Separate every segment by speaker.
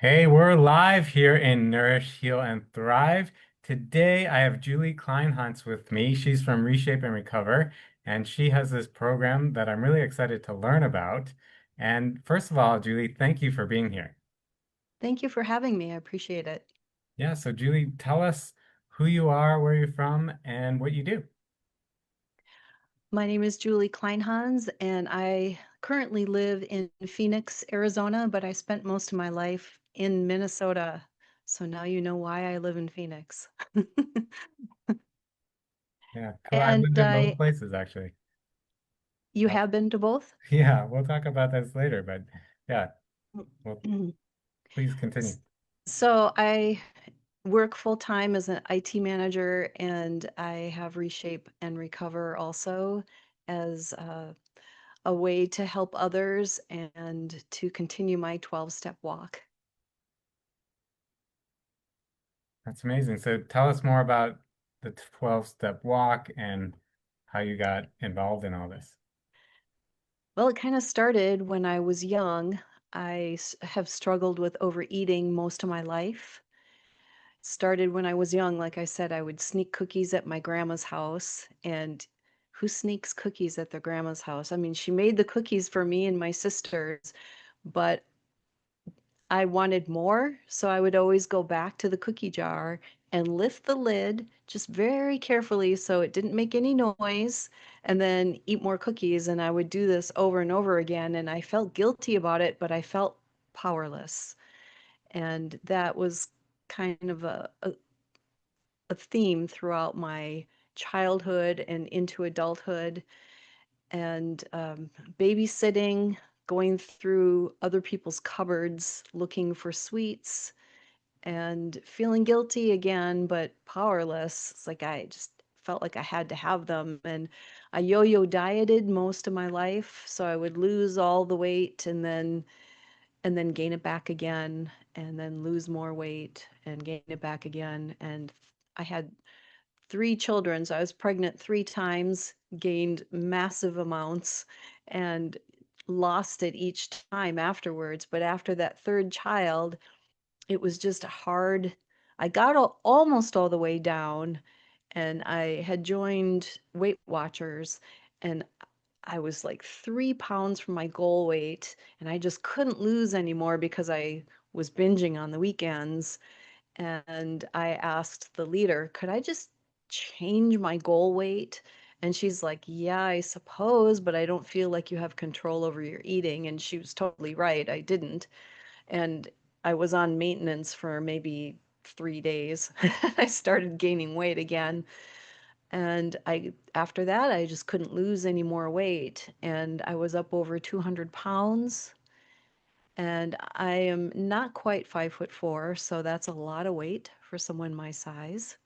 Speaker 1: Hey, we're live here in Nourish, Heal, and Thrive. Today, I have Julie Kleinhans with me. She's from Reshape and Recover, and she has this program that I'm really excited to learn about. And first of all, Julie, thank you for being here.
Speaker 2: Thank you for having me. I appreciate it.
Speaker 1: Yeah, so Julie, tell us who you are, where you're from, and what you do.
Speaker 2: My name is Julie Kleinhans, and I currently live in Phoenix, Arizona, but I spent most of my life in Minnesota. So now you know why I live in Phoenix.
Speaker 1: Yeah, cool. I've
Speaker 2: And
Speaker 1: lived in both places, actually.
Speaker 2: you
Speaker 1: Uh,
Speaker 2: have been to both?
Speaker 1: yeah, we'll talk about this later, but yeah, well, please continue.
Speaker 2: So I work full time as an IT manager, and I have Reshape and Recover also as a way to help others and to continue my 12-step walk.
Speaker 1: That's amazing. So tell us more about the 12-step walk and how you got involved in all this.
Speaker 2: Well, it kind of started when I was young. Have struggled with overeating most of my life. Started when I was young. Like I said, I would sneak cookies at my grandma's house. And who sneaks cookies at their grandma's house? I mean, she made the cookies for me and my sisters, but I wanted more, so I would always go back to the cookie jar and lift the lid just very carefully so it didn't make any noise, and then eat more cookies. And I would do this over and over again, and I felt guilty about it, but I felt powerless. And that was kind of a theme throughout my childhood and into adulthood. And babysitting, going through other people's cupboards looking for sweets and feeling guilty again, but powerless. It's like I just felt like I had to have them. And I yo-yo dieted most of my life, so I would lose all the weight and then gain it back again, and then lose more weight and gain it back again. And I had three children, so I was pregnant three times, gained massive amounts, and lost it each time afterwards. But after that third child, it was just hard. I got almost all the way down, and I had joined Weight Watchers, and I was like 3 pounds from my goal weight, and I just couldn't lose anymore because I was binging on the weekends. And I asked the leader, could I just change my goal weight? And she's like, yeah, I suppose, but I don't feel like you have control over your eating. And she was totally right. I didn't. And I was on maintenance for maybe 3 days. I started gaining weight again. And after that, I just couldn't lose any more weight. And I was up over 200 pounds. And I am not quite 5'4", so that's a lot of weight for someone my size.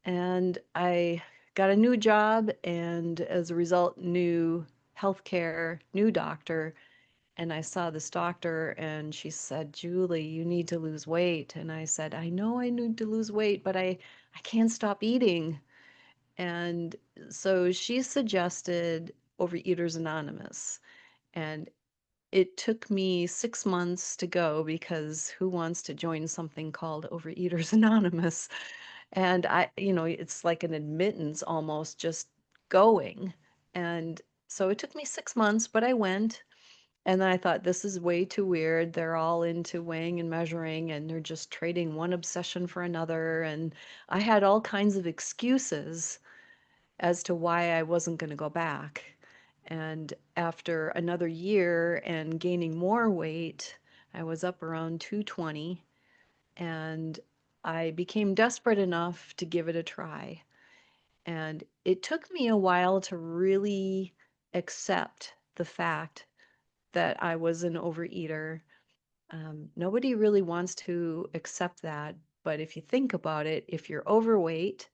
Speaker 2: And I got a new job, and as a result, new healthcare, new doctor. And I saw this doctor, and she said, Julie, you need to lose weight. And I said, I know I need to lose weight, but I can't stop eating. And so she suggested Overeaters Anonymous. And it took me 6 months to go because who wants to join something called Overeaters Anonymous? And it's like an admittance almost just going. And so it took me 6 months, but I went. And then I thought, this is way too weird. They're all into weighing and measuring, and they're just trading one obsession for another. And I had all kinds of excuses as to why I wasn't going to go back. And after another year and gaining more weight, I was up around 220, and I became desperate enough to give it a try. And it took me a while to really accept the fact that I was an overeater. Nobody really wants to accept that. But if you think about it, if you're overweight,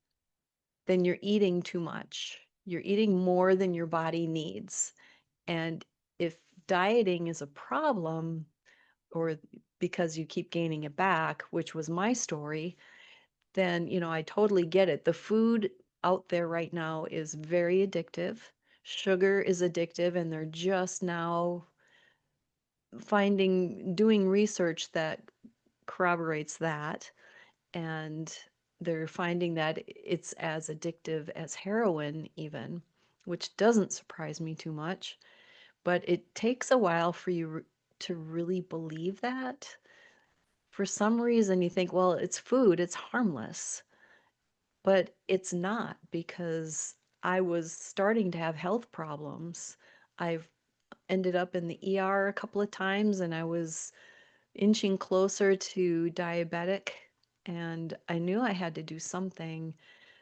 Speaker 2: then you're eating too much. You're eating more than your body needs. And if dieting is a problem, or because you keep gaining it back, which was my story, then, I totally get it. The food out there right now is very addictive. Sugar is addictive, and they're just now doing research that corroborates that, and they're finding that it's as addictive as heroin, even, which doesn't surprise me too much. But it takes a while for you to really believe that. For some reason, you think, well, it's food, it's harmless. But it's not, because I was starting to have health problems. I've ended up in the ER a couple of times, and I was inching closer to diabetic, and I knew I had to do something.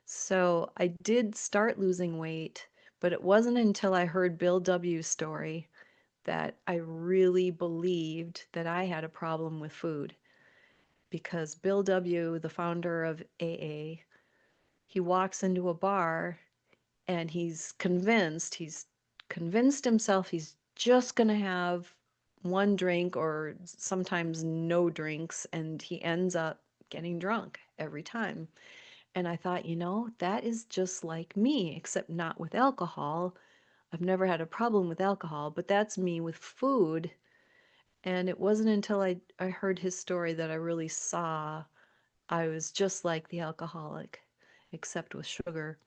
Speaker 2: So I did start losing weight, but it wasn't until I heard Bill W.'s story that I really believed that I had a problem with food. Because Bill W., the founder of AA, he walks into a bar and he's convinced himself he's just going to have one drink or sometimes no drinks, and he ends up getting drunk every time. And I thought, that is just like me, except not with alcohol. I've never had a problem with alcohol, but that's me with food. And it wasn't until I heard his story that I really saw I was just like the alcoholic, except with sugar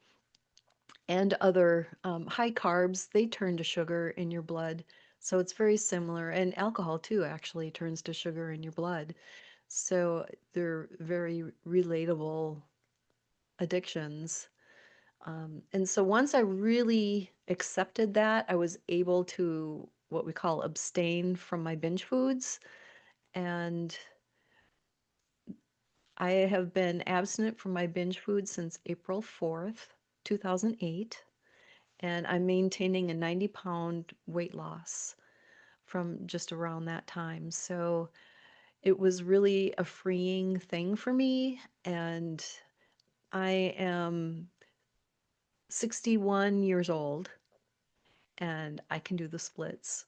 Speaker 2: and other high carbs. They turn to sugar in your blood. So it's very similar. And alcohol, too, actually turns to sugar in your blood. So they're very relatable addictions. And so once I really accepted that, I was able to what we call abstain from my binge foods. And I have been abstinent from my binge food since April 4th, 2008. And I'm maintaining a 90-pound weight loss from just around that time. So it was really a freeing thing for me. And I am 61 years old and I can do the splits.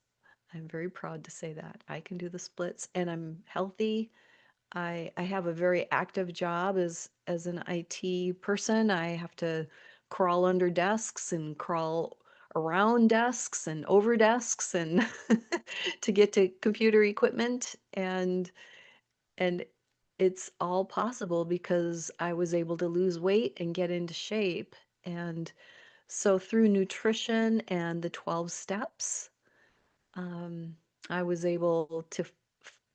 Speaker 2: I'm very proud to say that. I can do the splits and I'm healthy. I have a very active job as an IT person. I have to crawl under desks and crawl around desks and over desks and to get to computer equipment, and it's all possible because I was able to lose weight and get into shape. And so through nutrition and the 12 steps, um, I was able to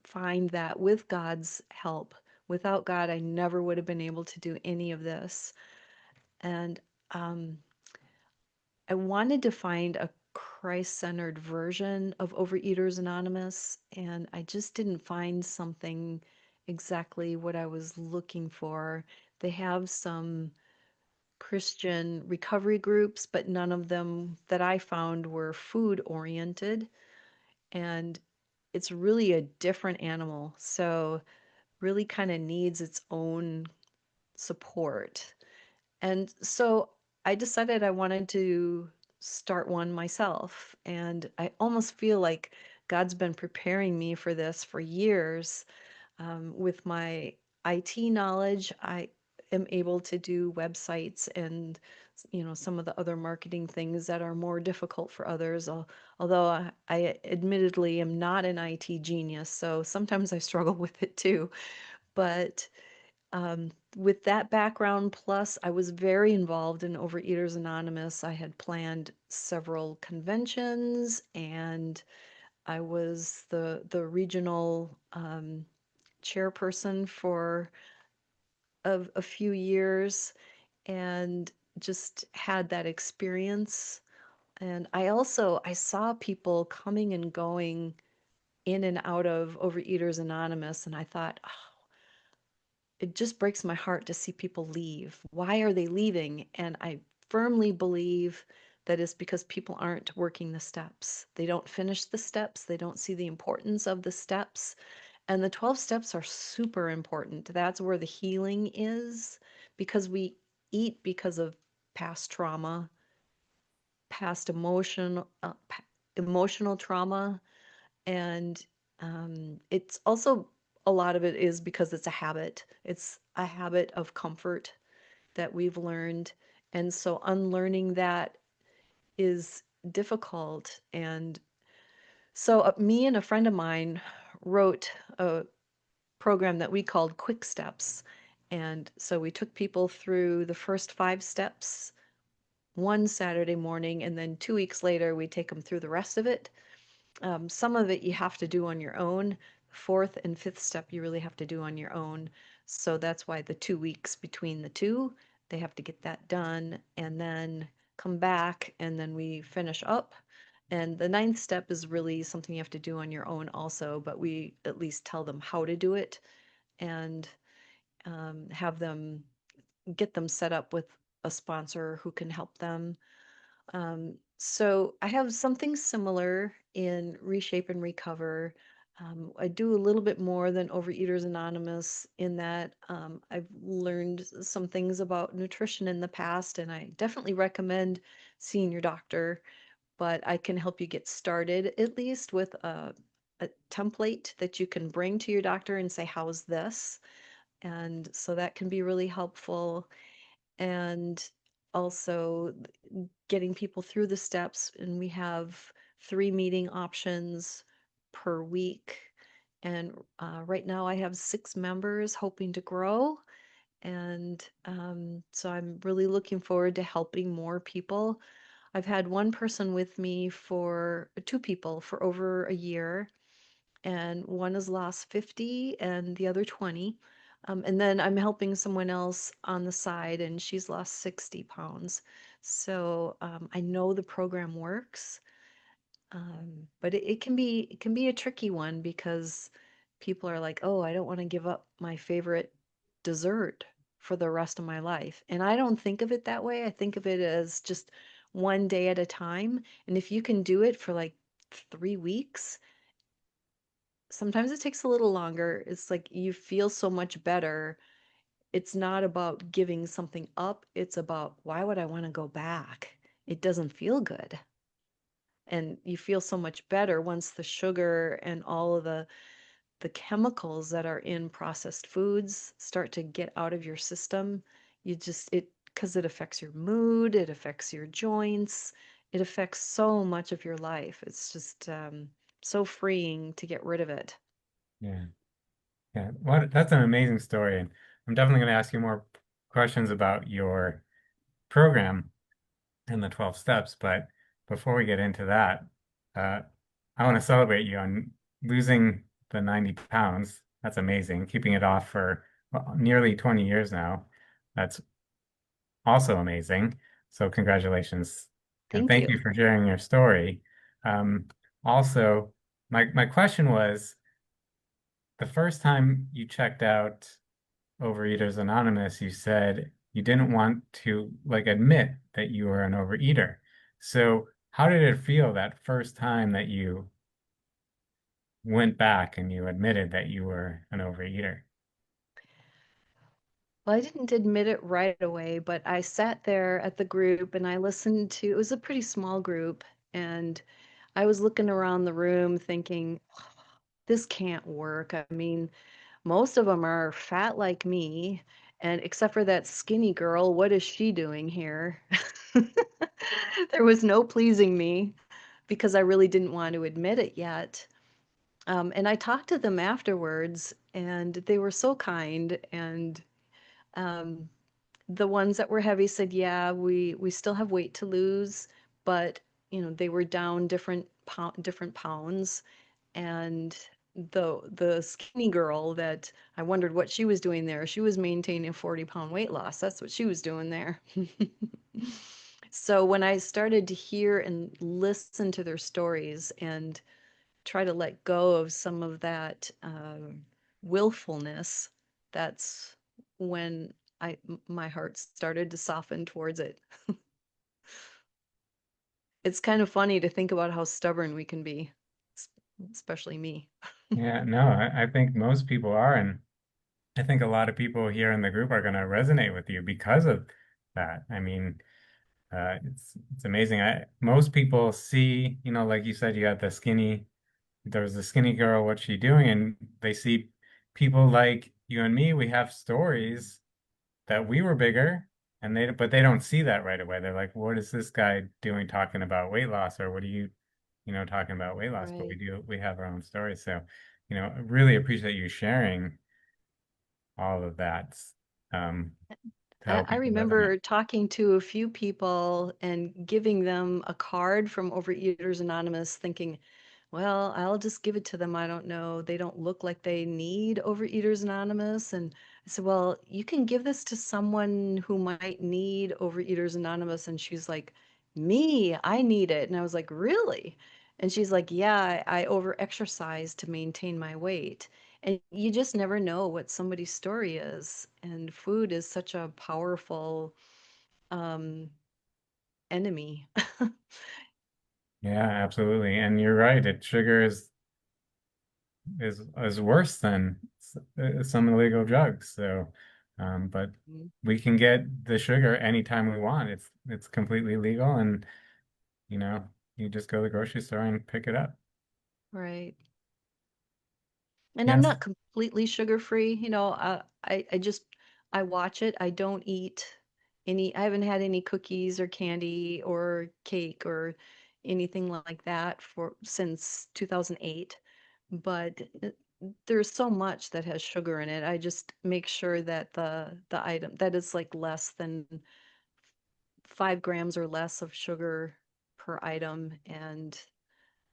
Speaker 2: find that with God's help. Without God, I never would have been able to do any of this. And um, I wanted to find a Christ centered version of Overeaters Anonymous, and I just didn't find something exactly what I was looking for. They have some Christian recovery groups, but none of them that I found were food oriented. And it's really a different animal. So really kind of needs its own support. And so I decided I wanted to start one myself. And I almost feel like God's been preparing me for this for years. With my IT knowledge, I am able to do websites and some of the other marketing things that are more difficult for others. Although I admittedly am not an IT genius, so sometimes I struggle with it too. But with that background, plus I was very involved in Overeaters Anonymous. I had planned several conventions, and I was the regional chairperson for a few years, and just had that experience. And I saw people coming and going in and out of Overeaters Anonymous, and I thought, it just breaks my heart to see people leave. Why are they leaving? And I firmly believe that it's because people aren't working the steps. They don't finish the steps. They don't see the importance of the steps. And the 12 steps are super important. That's where the healing is, because we eat because of past trauma, past emotional trauma, and it's also, a lot of it is because it's a habit. It's a habit of comfort that we've learned. And so unlearning that is difficult. And So, me and a friend of mine wrote a program that we called Quick Steps. And so we took people through the first 5 steps one Saturday morning, and then 2 weeks later, we take them through the rest of it. Some of it you have to do on your own. Fourth and fifth step you really have to do on your own. So that's why the 2 weeks between the two, they have to get that done and then come back and then we finish up. And the ninth step is really something you have to do on your own also, but we at least tell them how to do it and have them get them set up with a sponsor who can help them. So I have something similar in Reshape and Recover. I do a little bit more than Overeaters Anonymous in that I've learned some things about nutrition in the past, and I definitely recommend seeing your doctor. But I can help you get started at least with a template that you can bring to your doctor and say, "How's this?" And so that can be really helpful. And also getting people through the steps. And we have 3 meeting options per week. And right now I have 6 members hoping to grow. And so I'm really looking forward to helping more people. I've had one person with me for 2 people for over a year, and one has lost 50 and the other 20. And then I'm helping someone else on the side, and she's lost 60 pounds. So I know the program works, but it can be a tricky one because people are like, "Oh, I don't want to give up my favorite dessert for the rest of my life." And I don't think of it that way. I think of it as just one day at a time. And if you can do it for like 3 weeks, sometimes it takes a little longer. It's like you feel so much better. It's not about giving something up. It's about why would I want to go back? It doesn't feel good. And you feel so much better once the sugar and all of the chemicals that are in processed foods start to get out of your system. You just it because it affects your mood, it affects your joints, it affects so much of your life. It's just so freeing to get rid of it.
Speaker 1: Yeah. Yeah. That's an amazing story. And I'm definitely going to ask you more questions about your program and the 12 steps. But before we get into that, uh, I want to celebrate you on losing the 90 pounds. That's amazing. Keeping it off for nearly 20 years now. That's also amazing. So congratulations. And
Speaker 2: Thank
Speaker 1: thank
Speaker 2: you.
Speaker 1: you for sharing your story. Um, also, my question was the first time you checked out Overeaters Anonymous, you said you didn't want to like admit that you were an overeater. So how did it feel that first time that you went back and you admitted that you were an overeater?
Speaker 2: Well, I didn't admit it right away, but I sat there at the group and I listened to, it was a pretty small group, and I was looking around the room thinking, this can't work. I mean, most of them are fat like me, and except for that skinny girl, what is she doing here? There was no pleasing me because I really didn't want to admit it yet. And I talked to them afterwards, and they were so kind. And um, the ones that were heavy said, "Yeah, we still have weight to lose, but they were down different pounds." And the skinny girl that I wondered what she was doing there, she was maintaining a 40-pound weight loss. That's what she was doing there. So when I started to hear and listen to their stories and try to let go of some of that willfulness, that's when my heart started to soften towards it. It's kind of funny to think about how stubborn we can be, especially me.
Speaker 1: Yeah, no, I think most people are, and I think a lot of people here in the group are going to resonate with you because of that. I mean, it's amazing. Most people see, like you said, you had there was the skinny girl, what's she doing? And they see people like you and me, we have stories that we were bigger and but they don't see that right away. They're like, what is this guy doing talking about weight loss? Or what are you? talking about weight loss, but
Speaker 2: Right.
Speaker 1: we have our own stories. So, I really appreciate you sharing all of that to help
Speaker 2: I
Speaker 1: people live in it.
Speaker 2: remember talking to a few people and giving them a card from Overeaters Anonymous, thinking, well, I'll just give it to them. I don't know. They don't look like they need Overeaters Anonymous. And I said, well, you can give this to someone who might need Overeaters Anonymous. And she's like, me, I need it. And I was like, really? And she's like, yeah, I over exercise to maintain my weight. And you just never know what somebody's story is. And food is such a powerful um, enemy.
Speaker 1: Yeah, absolutely. And you're right. Sugar is worse than some illegal drugs. So, but
Speaker 2: Mhm.
Speaker 1: we can get the sugar anytime we want. It's completely legal, and you just go to the grocery store and pick it up.
Speaker 2: Right. And I'm
Speaker 1: Yes.
Speaker 2: not completely sugar free, I just I watch it. I don't eat I haven't had any cookies or candy or cake or anything like that for since 2008. But there's so much that has sugar in it. I just make sure that the item that is like less than 5 grams or less of sugar per item, and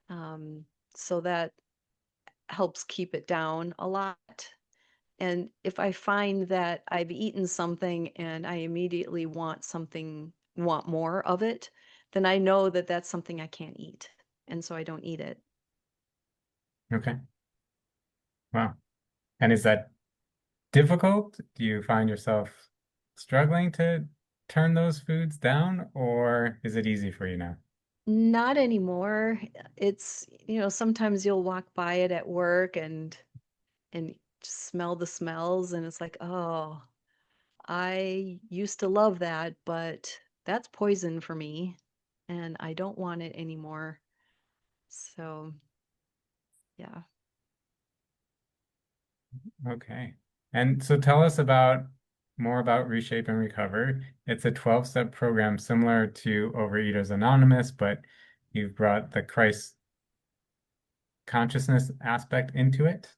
Speaker 2: um, so that helps keep it down a lot. And if I find that I've eaten something and I immediately want more of it, then I know that that's something I can't eat. And so I don't eat it.
Speaker 1: Okay. Wow. And is that difficult? Do you find yourself struggling to turn those foods down, or is it easy for you now?
Speaker 2: Not anymore. Sometimes you'll walk by it at work and just smell the smells and it's like, "Oh, I used to love that, but that's poison for me and I don't want it anymore." So, yeah.
Speaker 1: Okay. And so tell us more about Reshape and Recover. It's a 12-step program similar to Overeaters Anonymous, but you've brought the Christ consciousness aspect into it.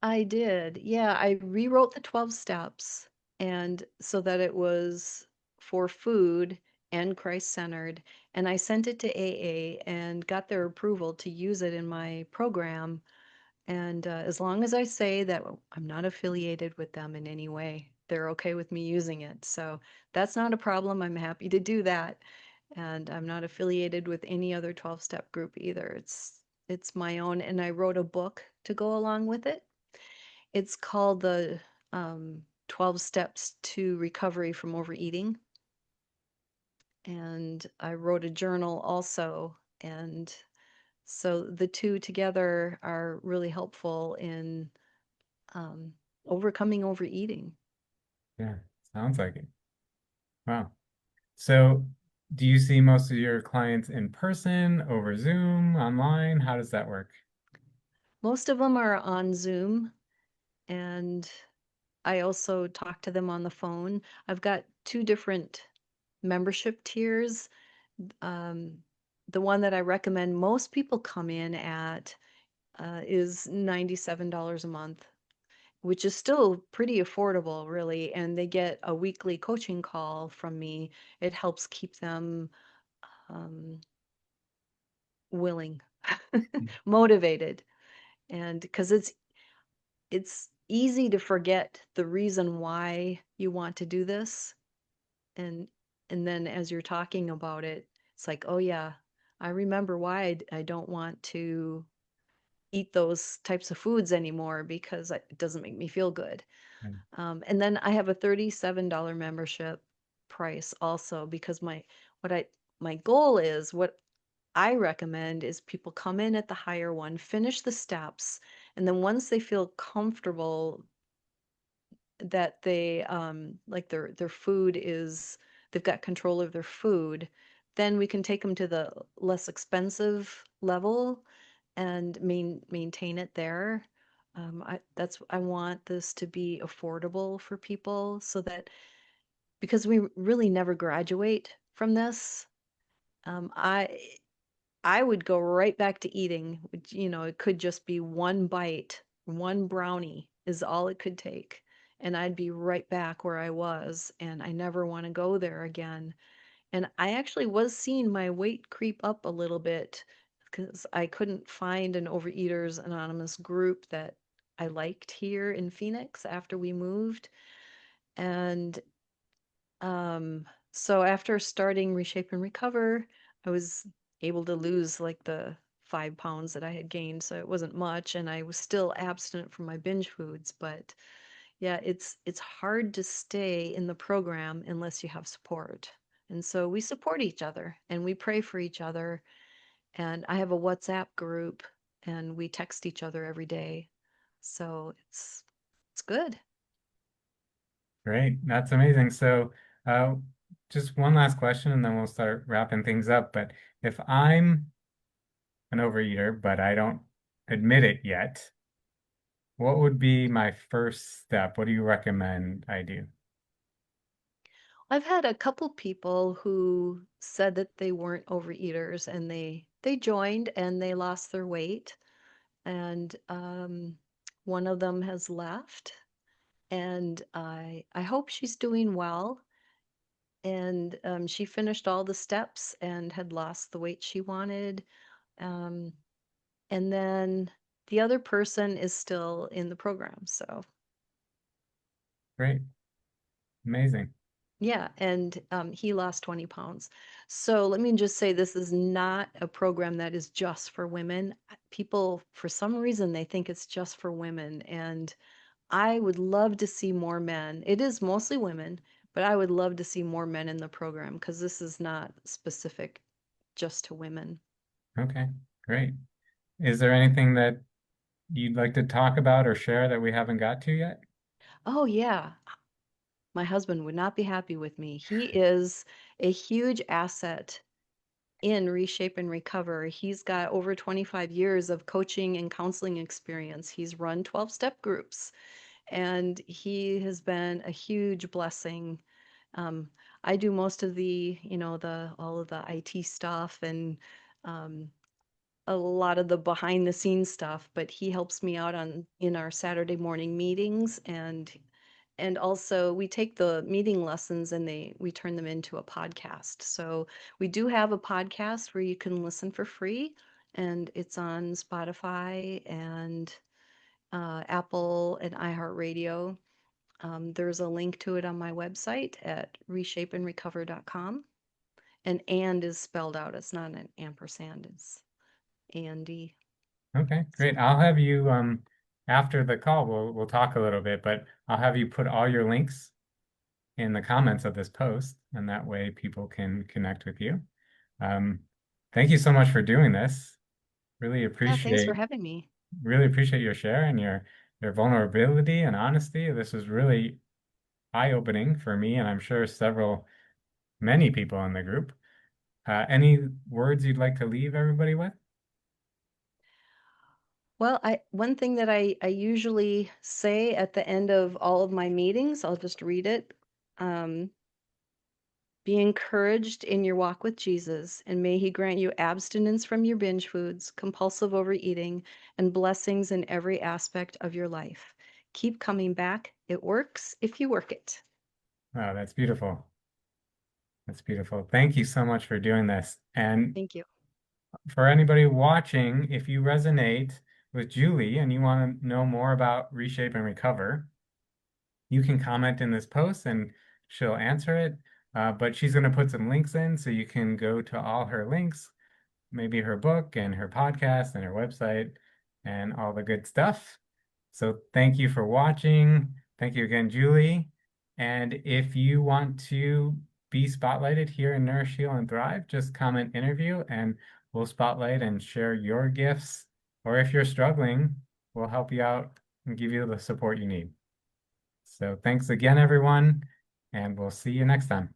Speaker 2: I did. Yeah, I rewrote the 12 steps and so that it was for food and Christ-centered. And I sent it to AA and got their approval to use it in my program. And as long as I say that I'm not affiliated with them in any way, they're okay with me using it. So that's not a problem. I'm happy to do that. And I'm not affiliated with any other 12-step group either. It's my own, and I wrote a book to go along with it. It's called the 12 Steps to Recovery from Overeating. And I wrote a journal also. And so the two together are really helpful in um, overcoming overeating.
Speaker 1: Yeah, sounds like it. Wow. So do you see most of your clients in person, over Zoom, online? How does that work?
Speaker 2: Most of them are on Zoom, and I also talk to them on the phone. I've got two different membership tiers. Um, the one that I recommend most people come in at is $97 a month, which is still pretty affordable, really. And they get a weekly coaching call from me. It helps keep them um, willing, motivated, and because it's easy to forget the reason why you want to do this, and then as you're talking about it, it's like, oh yeah, I remember why I don't want to eat those types of foods anymore because it doesn't make me feel good.
Speaker 1: Mm.
Speaker 2: And then I have a $37 membership price also because what I my goal is what I recommend is people come in at the higher one, finish the steps, and then once they feel comfortable that they like their food is they've got control of their food, then we can take them to the less expensive level and maintain it there. I want this to be affordable for people so that because we really never graduate from this. I I would go right back to eating. It could just be one bite, one brownie is all it could take. And I'd be right back where I was, and I never want to go there again. And I actually was seeing my weight creep up a little bit because I couldn't find an Overeaters Anonymous group that I liked here in Phoenix after we moved. And so after starting Reshape and Recover, I was able to lose like the 5 pounds that I had gained. So it wasn't much, and I was still abstinent from my binge foods. But yeah, it's hard to stay in the program unless you have support. And so we support each other and we pray for each other. And I have a WhatsApp group and we text each other every day. So it's good.
Speaker 1: Great. That's amazing. So, uh, just one last question and then we'll start wrapping things up. But if I'm an overeater, but I don't admit it yet, what would be my first step? What do you recommend I do?
Speaker 2: I've had a couple people who said that they weren't overeaters and they joined and they lost their weight. And one of them has left, and I hope she's doing well. And she finished all the steps and had lost the weight she wanted. Um, and then the other person is still in the program. So
Speaker 1: Great. Amazing.
Speaker 2: yeah, and he lost 20 pounds. So let me just say this is not a program that is just for women. People, for some reason, they think it's just for women. And I would love to see more men. It is mostly women, but I would love to see more men in the program because this is not specific just to women.
Speaker 1: Okay. Great. Is there anything that you'd like to talk about or share that we haven't got to yet?
Speaker 2: Oh, yeah. My husband would not be happy with me. He is a huge asset in Reshape and Recover. He's got over 25 years of coaching and counseling experience. He's run 12-step groups, and he has been a huge blessing. Um, I do most of the all of the IT stuff and um, a lot of the behind the scenes stuff, but he helps me out on in our Saturday morning meetings, and also we take the meeting lessons and we turn them into a podcast. So we do have a podcast where you can listen for free, and it's on Spotify and Apple and iHeartRadio. There's a link to it on my website at reshapeandrecover.com. And is spelled out. It's not an ampersand. It's A-N-D.
Speaker 1: Okay,
Speaker 2: So
Speaker 1: great. I'll have you after the call we'll talk a little bit, but I'll have you put all your links in the comments of this post, and that way people can connect with you. Um, Thank you so much for doing this. Really
Speaker 2: yeah, thanks
Speaker 1: appreciate
Speaker 2: for having me.
Speaker 1: really appreciate your share and your vulnerability and honesty. This was really eye-opening for me, and I'm sure many people in the group. Any words you'd like to leave everybody with?
Speaker 2: Well, I one thing that I usually say at the end of all of my meetings, I'll just read it. Um, Be encouraged in your walk with Jesus, and may He grant you abstinence from your binge foods, compulsive overeating, and blessings in every aspect of your life. Keep coming back. It works if you work it.
Speaker 1: Wow, that's beautiful. That's beautiful. Thank you so much for doing this. And
Speaker 2: Thank you.
Speaker 1: for anybody watching, if you resonate with Julie and you want to know more about Reshape and Recover, you can comment in this post and she'll answer it. But she's going to put some links in so you can go to all her links, maybe her book and her podcast and her website and all the good stuff. So thank you for watching. Thank you again, Julie. And if you want to be spotlighted here in Nourish, Heal, and Thrive, just comment interview and we'll spotlight and share your gifts. Or if you're struggling, we'll help you out and give you the support you need. So thanks again, everyone, and we'll see you next time.